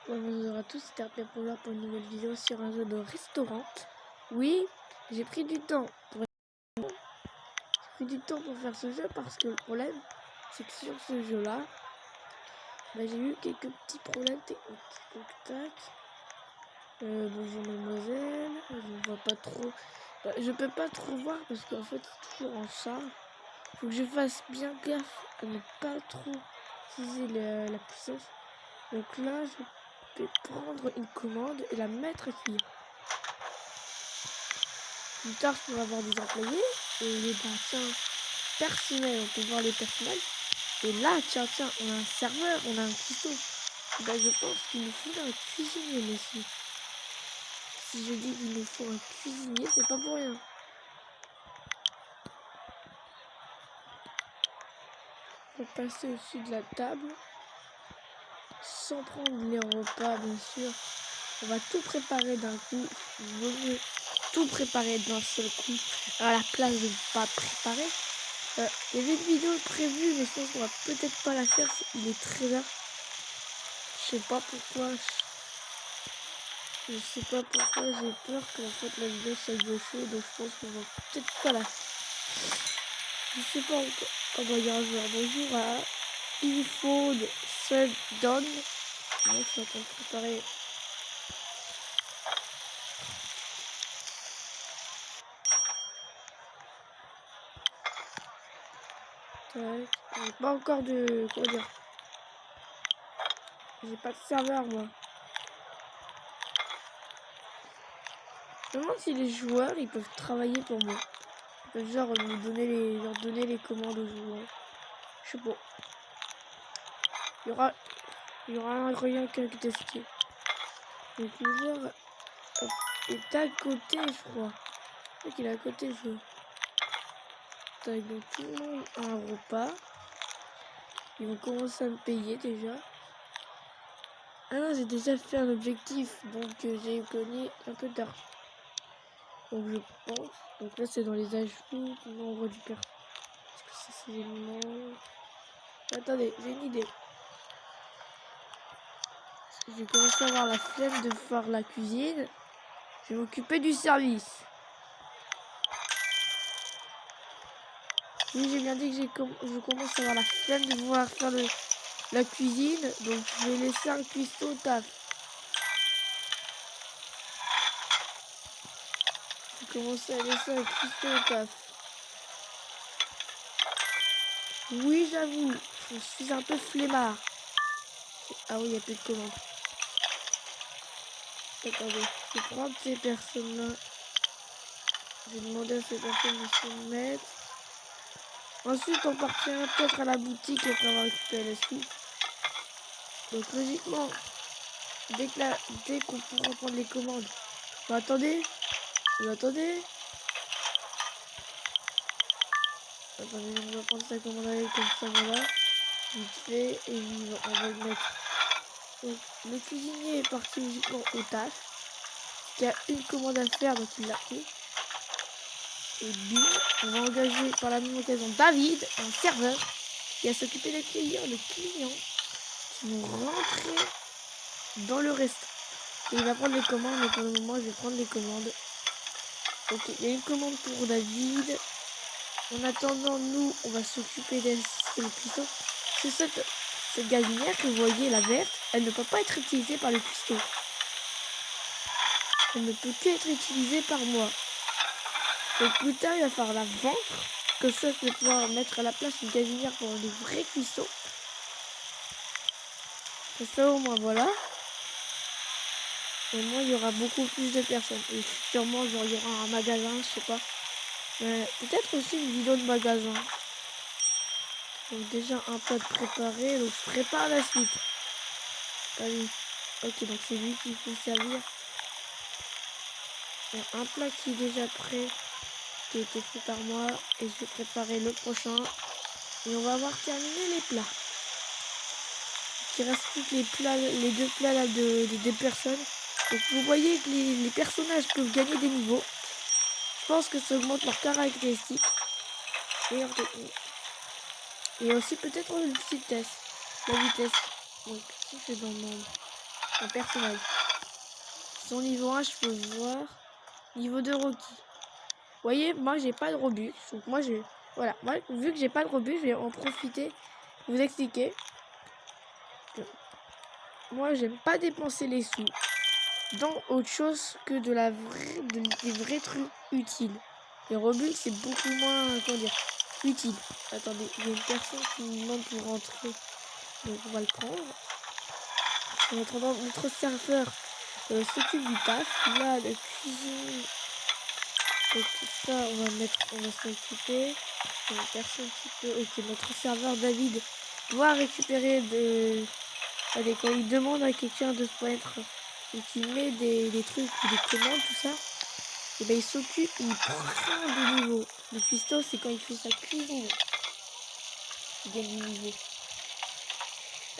Bonjour à tous, c'était Arpia pour une nouvelle vidéo sur un jeu de restaurant. Oui, j'ai pris du temps pour faire ce jeu parce que le problème, c'est que sur ce jeu-là, j'ai eu quelques petits problèmes techniques. Donc, tac. Bonjour mademoiselle, je ne vois pas trop. Je peux pas trop voir parce qu'en fait, c'est toujours en ça. Faut que je fasse bien gaffe à ne pas trop utiliser la puissance. Donc là, je vais prendre une commande et la mettre à cuire. Plus tard, je pourrais avoir des employés et les personnels, on peut voir les personnels. Et là, tiens, on a un serveur, on a un cuistot. Je pense qu'il nous faut un cuisinier, monsieur. Si je dis qu'il nous faut un cuisinier, c'est pas pour rien. On va passer au-dessus de la table. Sans prendre les repas, bien sûr. On va tout préparer d'un coup. Il vaut mieux tout préparer d'un seul coup, à la place de ne pas préparer. Il y avait une vidéo prévue, mais je pense qu'on va peut-être pas la faire. Il est très tard. Je sais pas pourquoi. Je sais pas pourquoi j'ai peur qu'en fait la vidéo soit gauchée, donc je pense qu'on va peut-être pas la faire. Je sais pas encore. Oh bah il y a un joueur. Bonjour à iPhone Don. Moi je suis en train de préparer. J'ai pas encore de. Comment dire? J'ai pas de serveur moi. Je me demande si les joueurs ils peuvent travailler pour moi. Ils peuvent genre leur donner les commandes aux joueurs. Je sais pas. Il y aura rien qu'à tester. Donc le joueur est à côté, je crois. Je crois qu'il est à côté, je vois. Donc tout le monde a un repas. Ils vont commencer à me payer déjà. Ah non, j'ai déjà fait un objectif, donc j'ai gagné un peu d'argent. Donc je pense. Donc là c'est dans les ajouts, nombre du père. Est-ce que ça c'est les noms? Attendez, j'ai une idée. J'ai commencé à avoir la flemme de faire la cuisine. Je vais m'occuper du service. Oui, j'ai bien dit que je commence à avoir la flemme de vouloir faire la cuisine. Donc je vais laisser un cuistot au taf. Je vais commencer à laisser un cuistot au taf. Oui, j'avoue, je suis un peu flemmard. Ah oui, il n'y a plus de commandes. Attendez, je vais prendre ces personnes-là. Je vais demander à ces personnes de se mettre. Ensuite, on partira peut-être à la boutique après avoir récupéré les sous. Donc logiquement, dès qu'on pourra prendre les commandes. Attendez. Attendez, on va prendre sa commande avec comme ça, voilà. Vite fait, et on va le mettre. Donc, le cuisinier est parti logiquement au taf. Il y a une commande à faire, donc il l'a fait. Et bim, on va engager par la même occasion David, un serveur, qui va s'occuper d'accueillir les clients qui vont rentrer dans le restaurant. Et il va prendre les commandes, mais pour le moment, je vais prendre les commandes. Ok, il y a une commande pour David. En attendant, nous, on va s'occuper d'assister le cuistot. C'est cette gazinière que vous voyez, la verte, elle ne peut pas être utilisée par le cuistot. Elle ne peut qu'être utilisée par moi. Donc plus tard, il va falloir la vendre. Comme ça, je vais pouvoir mettre à la place une gazinière pour les vrais cuistots. Comme ça, au moins, voilà. Au moins, il y aura beaucoup plus de personnes. Et sûrement, genre, il y aura un magasin, je sais pas. Peut-être aussi une vidéo de magasin. Donc déjà, un plat préparé. Donc je prépare la suite. Allez. Ok, donc c'est lui qu'il faut servir. Un plat qui est déjà prêt, qui a été fait par moi, et je vais préparer le prochain. Et on va avoir terminé les plats. Il reste plus que les deux plats là des personnes. Donc vous voyez que les personnages peuvent gagner des niveaux. Je pense que ça augmente leurs caractéristiques et leur technique. Et aussi peut-être une petite vitesse. La vitesse. Donc si c'est dans le monde. un personnage. Son niveau 1, je peux voir. Niveau 2, Rocky. Vous voyez, moi, j'ai pas de Robux. Donc, moi, voilà. Moi, vu que j'ai pas de Robux, je vais en profiter. Vous expliquer. Moi, j'aime pas dépenser les sous dans autre chose que des vrais trucs utiles. Les Robux, c'est beaucoup moins, comment dire, utile. Attendez, il y a une personne qui me demande pour rentrer. Donc, on va le prendre. En attendant, notre serveur s'occupe du taf. Là, la cuisine. Donc, ça, on va s'en occuper. Il y a une personne qui peut. Ok, notre serveur David doit récupérer allez, quand il demande à quelqu'un de se mettre et qu'il met des trucs ou des commandes, tout ça, et ben il s'occupe, il prend de niveau. Le cuistot, c'est quand il fait sa cuisine. Il gagne du niveau.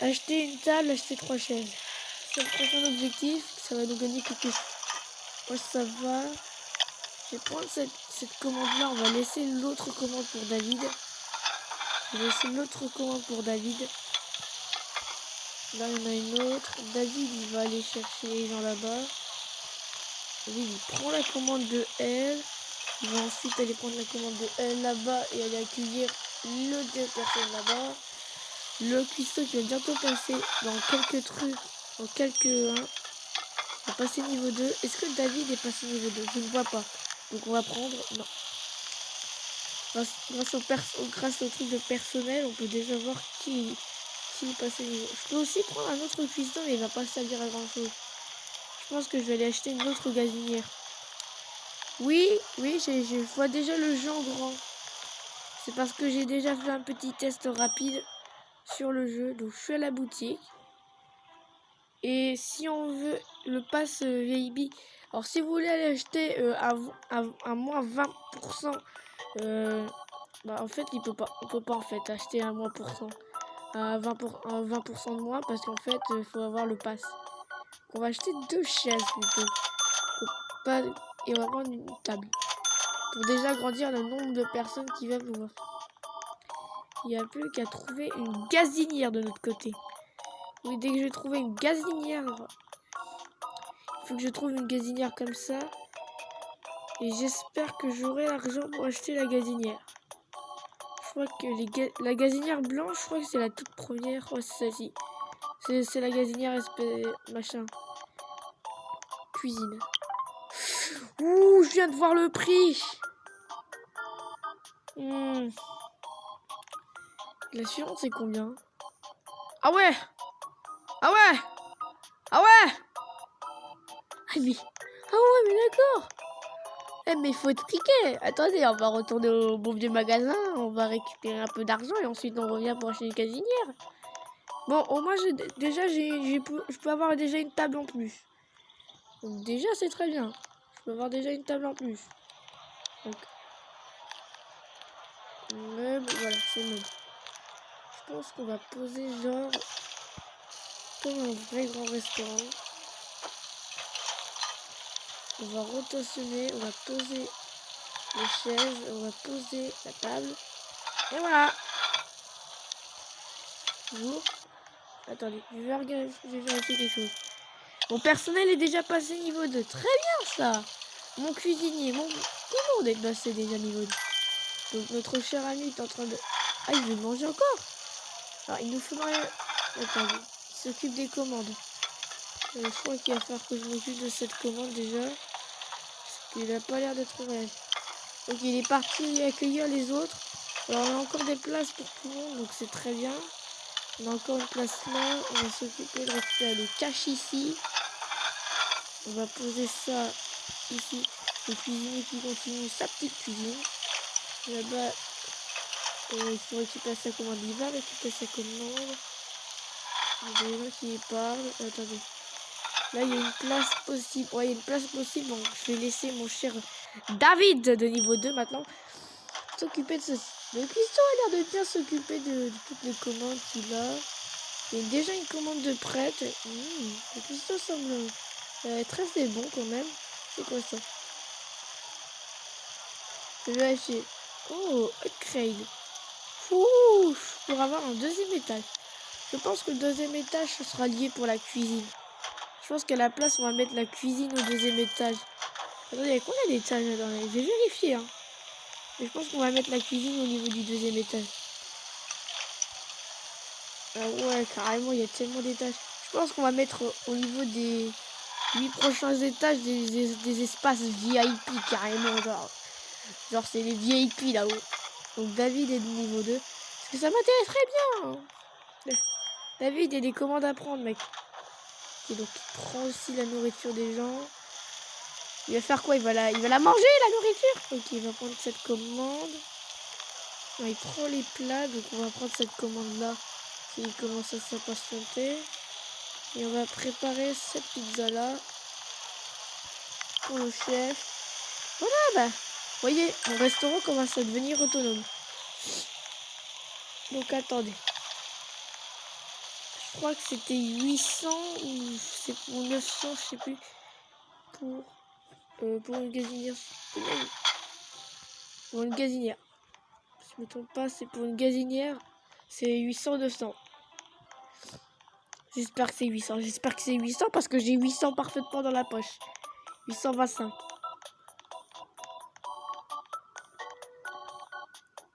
Acheter une table, acheter 3 chaises. C'est le prochain objectif, ça va nous gagner quelque chose. Moi, ça va. Je vais prendre cette commande-là, on va laisser l'autre commande pour David. Je vais laisser l'autre commande pour David. Là, il y en a une autre. David, il va aller chercher les gens là-bas. David, il prend la commande de elle. Il va ensuite aller prendre la commande de elle là-bas et aller accueillir le deux personnes là-bas. Le cuistot qui va bientôt passer dans quelques trucs, dans quelques 1. Il va passer niveau 2. Est-ce que David est passé niveau 2? Je ne vois pas. Donc on va prendre... Non. Grâce au truc de personnel, on peut déjà voir qui est passé niveau. Je peux aussi prendre un autre cuistot, mais il va pas servir à grand chose. Je pense que je vais aller acheter une autre gazinière. Oui, je vois déjà le jeu en grand. C'est parce que j'ai déjà fait un petit test rapide sur le jeu. Donc je suis à la boutique. Et si on veut le pass VIP, alors si vous voulez aller acheter à moins 20%, bah en fait on peut pas en fait acheter à moins %, à 20% de moins parce qu'en fait il faut avoir le pass. On va acheter 2 chaises plutôt. Et on va prendre une table. Pour déjà agrandir le nombre de personnes qui viennent nous voir. Il n'y a plus qu'à trouver une gazinière de notre côté. Oui, dès que je vais trouver une gazinière, il faut que je trouve une gazinière comme ça. Et j'espère que j'aurai l'argent pour acheter la gazinière. Je crois que la gazinière blanche, je crois que c'est la toute première. Oh, c'est celle-ci. C'est la gazinière machin. Cuisine. Ouh, je viens de voir le prix. L'assurance, c'est combien? Ah ouais! Ah ouais! Ah ouais! Ah ouais, mais d'accord! Mais il faut expliquer. Attendez, on va retourner au bon vieux magasin, on va récupérer un peu d'argent et ensuite on revient pour acheter une gazinière. Bon, au moins, je peux avoir déjà une table en plus. Donc déjà, c'est très bien. Je peux avoir déjà une table en plus. Donc, meuble, voilà, c'est meuble. Je pense qu'on va poser genre comme un vrai grand restaurant. On va rotationner, on va poser les chaises, on va poser la table. Et voilà. Bonjour. Attendez, je vais vérifier quelque chose. Mon personnel est déjà passé niveau 2. Très bien ça. Mon cuisinier, tout le monde est passé déjà niveau 2. Donc notre cher ami est en train de... Ah, il veut manger encore. Alors il nous faudrait... Attendez, il s'occupe des commandes. Je crois qu'il va falloir que je m'occupe de cette commande déjà. Parce qu'il n'a pas l'air d'être réel. Donc il est parti accueillir les autres. Alors on a encore des places pour tout le monde, donc c'est très bien. On a encore une place là. On va s'occuper de récupérer le cache ici. On va poser ça ici. Le cuisinier qui continue sa petite cuisine. Là-bas, il faut récupérer sa commande. Il va récupérer sa commande. Il y a des gens qui parlent. Attendez. Là, il y a une place possible. Ouais, il y a une place possible. Donc, je vais laisser mon cher David de niveau 2 maintenant s'occuper de ceci. Le cuistot a l'air de bien s'occuper de toutes les commandes qu'il a. Il y a déjà une commande de prête. Le cuistot semble très assez bon quand même. C'est quoi ça? Je vais acheter. Oh, upgrade. Ouf, pour avoir un deuxième étage. Je pense que le deuxième étage ce sera lié pour la cuisine. Je pense qu'à la place, on va mettre la cuisine au deuxième étage. Attendez, il y a combien d'étages là-dedans? J'ai vérifié, hein. Mais je pense qu'on va mettre la cuisine au niveau du deuxième étage. Ah ouais, carrément, il y a tellement d'étages. Je pense qu'on va mettre au niveau des 8 prochains étages des espaces VIP, carrément, genre c'est les VIP là-haut. Donc David est de niveau 2. Parce que ça m'intéresse très bien. David, il y a des commandes à prendre, mec. Et donc il prend aussi la nourriture des gens. Il va faire quoi? Il va la manger, la nourriture? Ok, il va prendre cette commande. Non, il prend les plats, donc on va prendre cette commande-là. Il commence à s'impatienter. Et on va préparer cette pizza-là pour le chef. Voilà, bah, vous voyez, mon restaurant commence à devenir autonome. Donc attendez. Je crois que c'était 800 ou c'est pour 900, je sais plus. Pour une gazinière. Pour une gazinière. Si je me trompe pas, c'est pour une gazinière. C'est 800-900. J'espère que c'est 800. J'espère que c'est 800 parce que j'ai 800 parfaitement dans la poche. 825.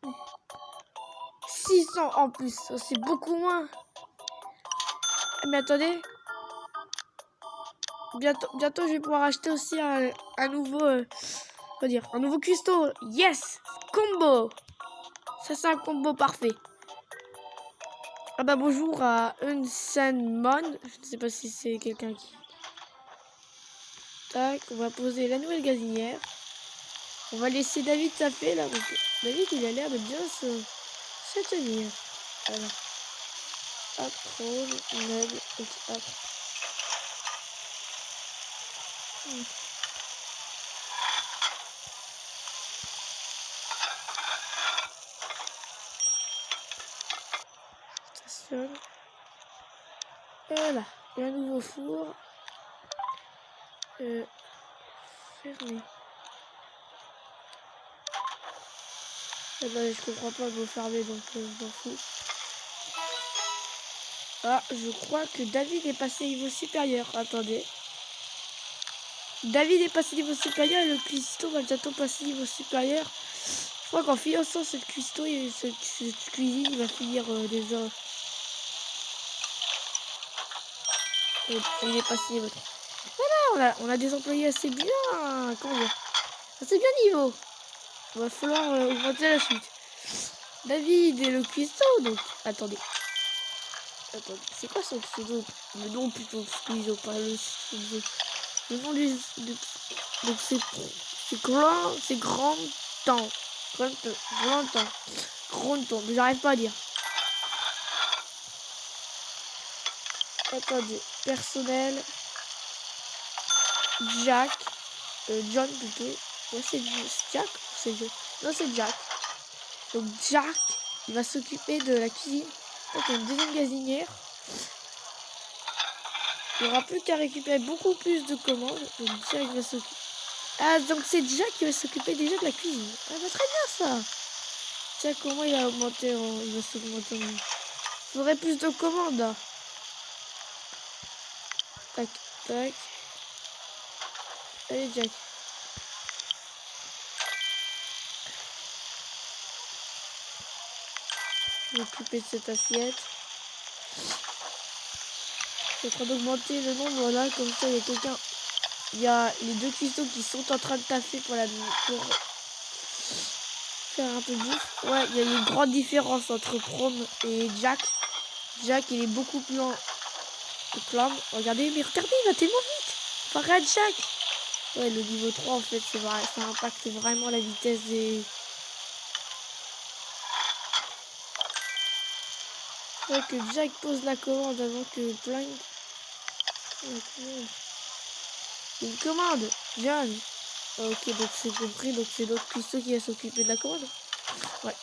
Mmh. 600 en plus. C'est beaucoup moins. Mais attendez. Bientôt, je vais pouvoir acheter aussi un nouveau... on va dire, un nouveau cuistot. Yes! Combo! Ça, c'est un combo parfait. Ah bah bonjour à Unsanmon. Je ne sais pas si c'est quelqu'un qui... Tac, on va poser la nouvelle gazinière. On va laisser David taper là. Parce que David, il a l'air de bien se tenir. Voilà. Apprendre, meuble, ok, apprendre. Station. Voilà, et un nouveau four. Fermé. Eh ben, je comprends pas vous fermer, donc je m'en fous. Ah, je crois que David est passé niveau supérieur. Attendez. David est passé niveau supérieur et le cuistot va bientôt passer niveau supérieur. Je crois qu'en finançant cette cuistot et cette cuisine, il va finir des heures. Et il est passé niveau 3. Voilà, on a des employés assez bien. Comment dire? Assez bien niveau. Il va falloir augmenter la suite. David et le cuistot, donc. Attendez. C'est quoi son pseudo? Le nom plutôt, Squeezo, pas le pseudo. Le nom du... Donc c'est grand temps. Grand temps. Mais j'arrive pas à dire. Attendez. Personnel. Jack. John plutôt. Ouais, c'est Jack ou c'est John? Non, c'est Jack. Donc Jack, il va s'occuper de la cuisine. Donc il y a une deuxième gazinière. Il n'y aura plus qu'à récupérer beaucoup plus de commandes. Donc Jack va s'occuper. Ah, donc c'est Jack qui va s'occuper déjà de la cuisine. Ah bah très bien ça. Jack, comment il a augmenté il va s'augmenter en... Il faudrait plus de commandes. Hein. Tac, tac. Allez Jack. Je vais m'occuper de cette assiette. Je suis en train d'augmenter le nombre, voilà, comme ça il y a quelqu'un. Il y a les deux cuistots qui sont en train de taffer pour faire un peu de bouffe. Ouais, il y a une grande différence entre Prom et Jack. Jack, il est beaucoup plus lent que Prom. Regardez, mais regardez, il va tellement vite. Pareil à Jack. Ouais, le niveau 3, en fait, c'est vrai, ça impacte vraiment la vitesse des... Ouais, que Jack pose la commande avant que Plank... Une commande, John. Ok, donc c'est compris, donc c'est l'autre cuistot qui va s'occuper de la commande. Ouais.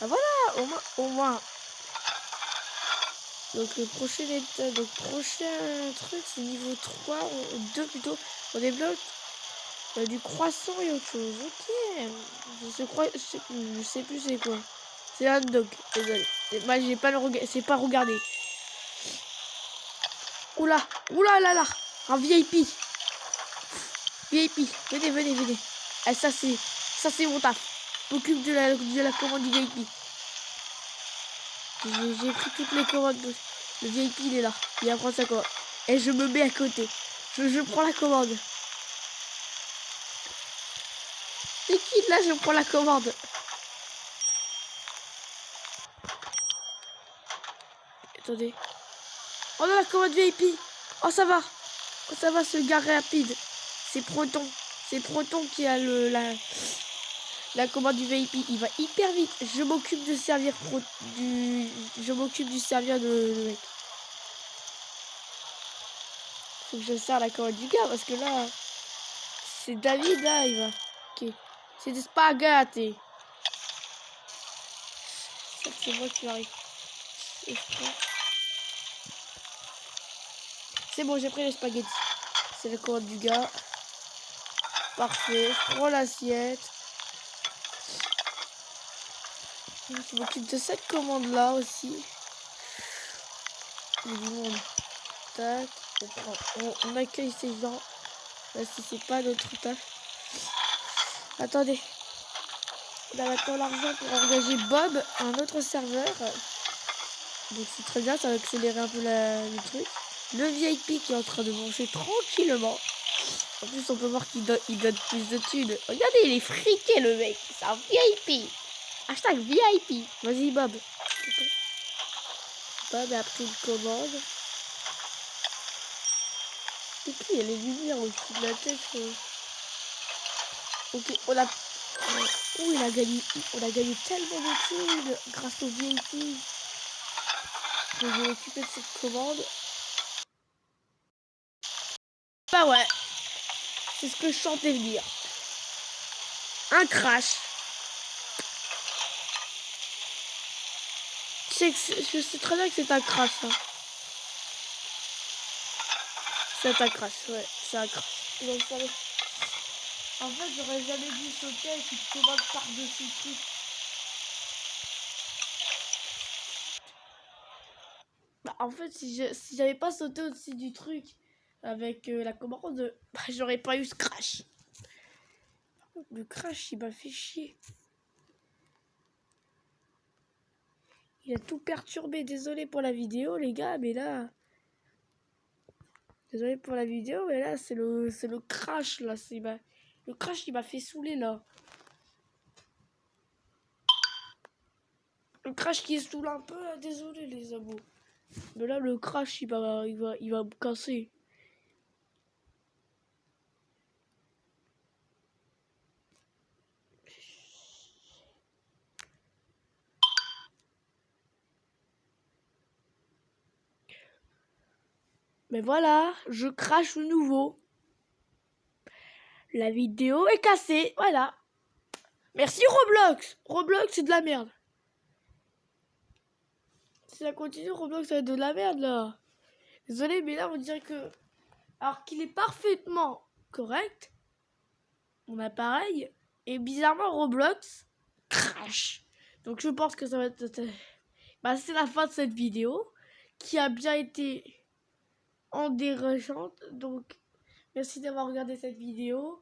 Ah voilà, au moins. Donc le prochain état, donc prochain truc, c'est niveau 3, 2 plutôt. On débloque du croissant et autre chose. Ok. Je sais plus c'est quoi. C'est un dog, désolé. Moi j'ai pas le regard, c'est pas regardé. Oula, oula là là, un VIP. VIP, venez, venez, venez. Ah, ça c'est mon taf. Je m'occupe de la commande du VIP. J'ai pris toutes les commandes. Le VIP il est là. Il va prendre sa commande. Et je me mets à côté. Je prends la commande. C'est qui là? Je prends la commande. Attendez. Oh non, la commande VIP. Oh ça va. Oh ça va, ce gars rapide. C'est Proton. C'est Proton qui a la commande du VIP. Il va hyper vite. Je m'occupe de servir Je m'occupe du servir de mec. Faut que je sers la commande du gars parce que là. C'est David là, il va. Ok. C'est des spaghettis. C'est moi qui arrive. C'est bon, j'ai pris les spaghettis. C'est la commande du gars. Parfait. Je prends l'assiette. Je m'occupe de cette commande là aussi. Il y a du monde. Tac. On accueille ces gens. Là, si c'est pas notre taf. Attendez. On a maintenant l'argent pour engager Bob, un autre serveur. Donc c'est très bien, ça va accélérer un peu le truc. Le VIP qui est en train de manger tranquillement. En plus, on peut voir qu'il donne plus de thunes. Regardez, il est friqué le mec. C'est un VIP. Hashtag VIP. Vas-y, Bob. Bob a pris une commande. Et puis, il y a les lumières au-dessus de la tête. Ok, on a... Oh, on a gagné tellement de thunes grâce au VIP. Je vais m'occuper de cette commande. Bah ouais. C'est ce que je sentais venir. Un crash. Je sais très bien que c'est un crash. Hein. C'est un crash, ouais. C'est un crash. En fait, j'aurais jamais dû sauter avec une commande par-dessus le truc. Bah, en fait, si j'avais pas sauté au-dessus du truc avec la commande, bah, j'aurais pas eu ce crash. Le crash, il m'a fait chier. Il a tout perturbé. Désolé pour la vidéo, les gars, mais là... Désolé pour la vidéo, mais là, c'est le crash, là. Le crash, il m'a fait saouler, là. Le crash qui saoule un peu, là. Désolé, les amis. Mais là, le crash, il va me casser. Mais voilà, je crache de nouveau. La vidéo est cassée, voilà. Merci Roblox. Roblox, c'est de la merde. Si ça continue, Roblox, ça va être de la merde, là. Désolé, mais là, on dirait que... Alors qu'il est parfaitement correct, mon appareil, et bizarrement, Roblox crash. Donc, je pense que ça va être... Bah, c'est la fin de cette vidéo, qui a bien été enderangeante. Donc, merci d'avoir regardé cette vidéo.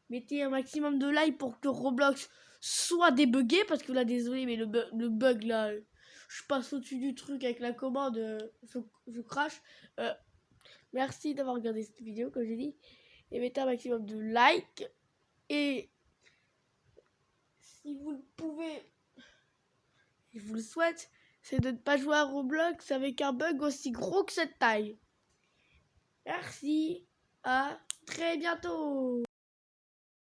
Mettez un maximum de likes pour que Roblox soit débugué. Parce que là, désolé, mais le bug là, je passe au-dessus du truc avec la commande, je crache. Merci d'avoir regardé cette vidéo, comme j'ai dit. Et mettez un maximum de likes. Et si vous le pouvez, je vous le souhaite, c'est de ne pas jouer à Roblox avec un bug aussi gros que cette taille. Merci, à très bientôt.